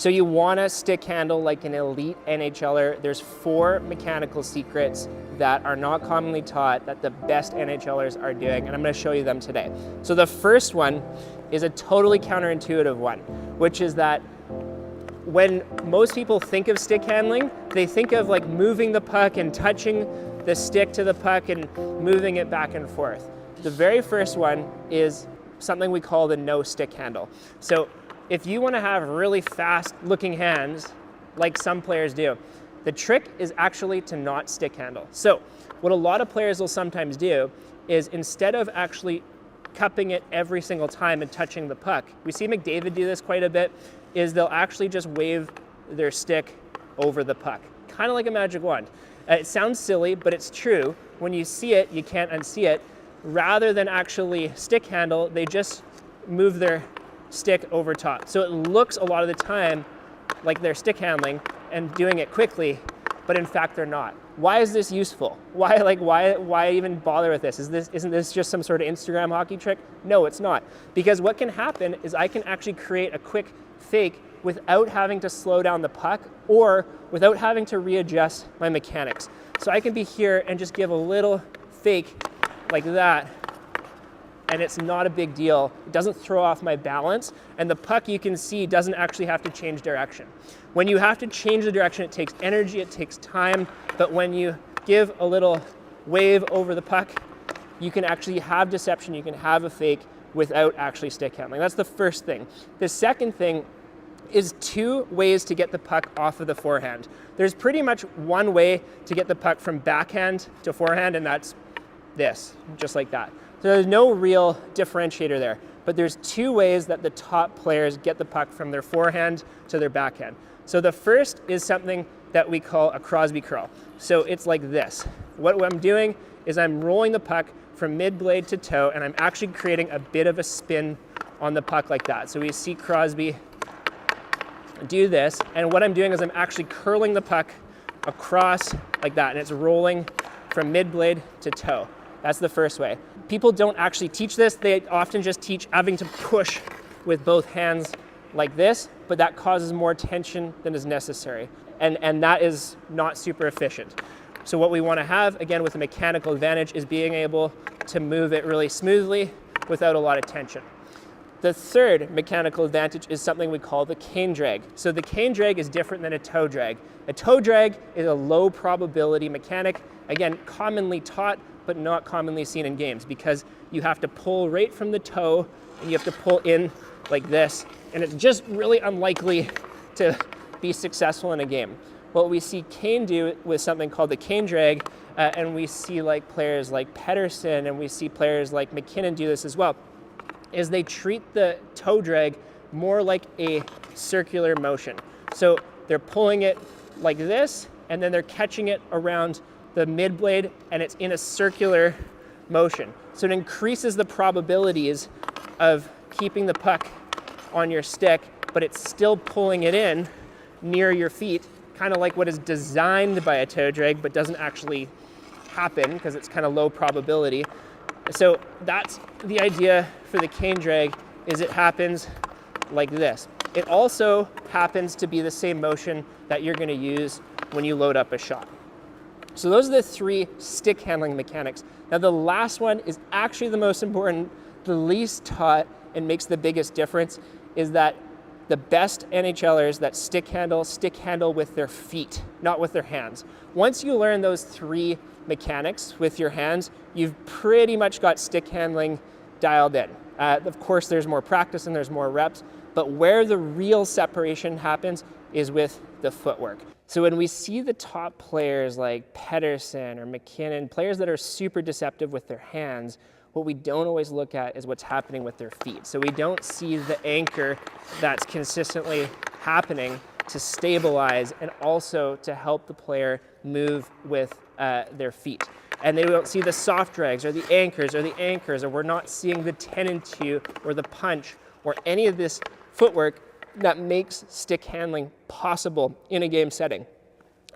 So you want to stick handle like an elite NHLer. There's 4 mechanical secrets that are not commonly taught that the best NHLers are doing, and I'm going to show you them today. So the first one is a totally counterintuitive one, which is that when most people think of stick handling, they think of like moving the puck and touching the stick to the puck and moving it back and forth. The very first one is something we call the no stick handle. So if you want to have really fast looking hands, like some players do, the trick is actually to not stick handle. So what a lot of players will sometimes do is instead of actually cupping it every single time and touching the puck, we see McDavid do this quite a bit, is they'll actually just wave their stick over the puck, kind of like a magic wand. It sounds silly, but it's true. When you see it, you can't unsee it. Rather than actually stick handle, they just move their stick over top. So it looks a lot of the time like they're stick handling and doing it quickly, but in fact they're not. Why is this useful? Why even bother with this? Isn't this just some sort of Instagram hockey trick? No, it's not. Because what can happen is I can actually create a quick fake without having to slow down the puck or without having to readjust my mechanics. So I can be here and just give a little fake like that, and it's not a big deal. It doesn't throw off my balance, and the puck, you can see, doesn't actually have to change direction. When you have to change the direction, it takes energy, it takes time, but when you give a little wave over the puck, you can actually have deception, you can have a fake without actually stick handling. That's the first thing. The second thing is 2 ways to get the puck off of the forehand. There's pretty much one way to get the puck from backhand to forehand, and that's this, just like that. So there's no real differentiator there, but there's 2 ways that the top players get the puck from their forehand to their backhand. So the first is something that we call a Crosby curl. So it's like this. What I'm doing is I'm rolling the puck from mid-blade to toe, and I'm actually creating a bit of a spin on the puck like that. So we see Crosby do this, and what I'm doing is I'm actually curling the puck across like that, and it's rolling from mid-blade to toe. That's the first way. People don't actually teach this. They often just teach having to push with both hands like this, but that causes more tension than is necessary. And that is not super efficient. So what we want to have, again, with a mechanical advantage is being able to move it really smoothly without a lot of tension. The third mechanical advantage is something we call the Kane drag. So the Kane drag is different than a toe drag. A toe drag is a low probability mechanic, again, commonly taught, but not commonly seen in games because you have to pull right from the toe and you have to pull in like this, and it's just really unlikely to be successful in a game. What we see Kane do with something called the Kane drag, and we see like players like Pettersson and we see players like McKinnon do this as well, is they treat the toe drag more like a circular motion. So they're pulling it like this, and then they're catching it around the mid blade, and it's in a circular motion. So it increases the probabilities of keeping the puck on your stick, but it's still pulling it in near your feet, kind of like what is designed by a toe drag, but doesn't actually happen because it's kind of low probability. So that's the idea for the Kane drag, is it happens like this. It also happens to be the same motion that you're going to use when you load up a shot. So those are the 3 stick handling mechanics. Now the last one is actually the most important, the least taught, and makes the biggest difference, is that the best NHLers that stick handle with their feet, not with their hands. Once you learn those 3 mechanics with your hands, you've pretty much got stick handling dialed in. Of course, there's more practice and there's more reps, but where the real separation happens is with the footwork. So when we see the top players like Pettersson or McKinnon, players that are super deceptive with their hands, what we don't always look at is what's happening with their feet. So we don't see the anchor that's consistently happening to stabilize and also to help the player move with their feet. And they don't see the soft drags or the anchors, or we're not seeing the 10 and 2 or the punch or any of this footwork that makes stick handling possible in a game setting.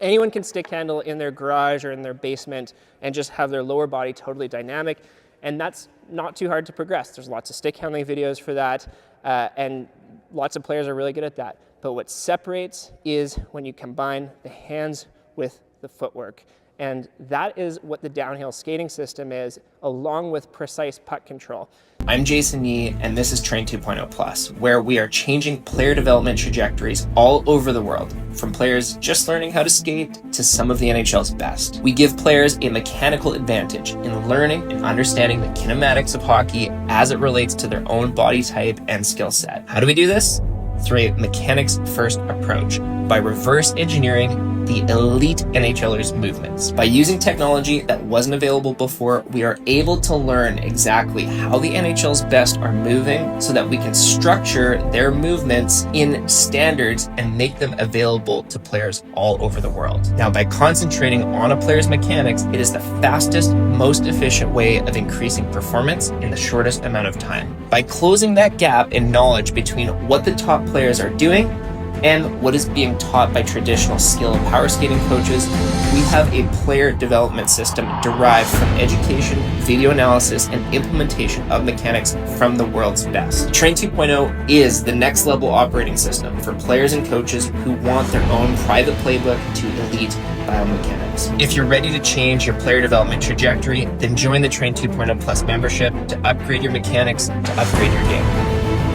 Anyone can stick handle in their garage or in their basement and just have their lower body totally dynamic, and that's not too hard to progress. There's lots of stick handling videos for that, and lots of players are really good at that. But what separates is when you combine the hands with the footwork. And that is what the downhill skating system is, along with precise puck control. I'm Jason Yee, and this is Train 2.0 Plus, where we are changing player development trajectories all over the world, from players just learning how to skate to some of the NHL's best. We give players a mechanical advantage in learning and understanding the kinematics of hockey as it relates to their own body type and skill set. How do we do this? Through a mechanics-first approach, by reverse engineering the elite NHLers' movements. By using technology that wasn't available before, we are able to learn exactly how the NHL's best are moving so that we can structure their movements in standards and make them available to players all over the world. Now, by concentrating on a player's mechanics, it is the fastest, most efficient way of increasing performance in the shortest amount of time. By closing that gap in knowledge between what the top players are doing and what is being taught by traditional skill and power skating coaches, we have a player development system derived from education, video analysis, and implementation of mechanics from the world's best. Train 2.0 is the next level operating system for players and coaches who want their own private playbook to elite biomechanics. If you're ready to change your player development trajectory, then join the Train 2.0 Plus membership to upgrade your mechanics, to upgrade your game.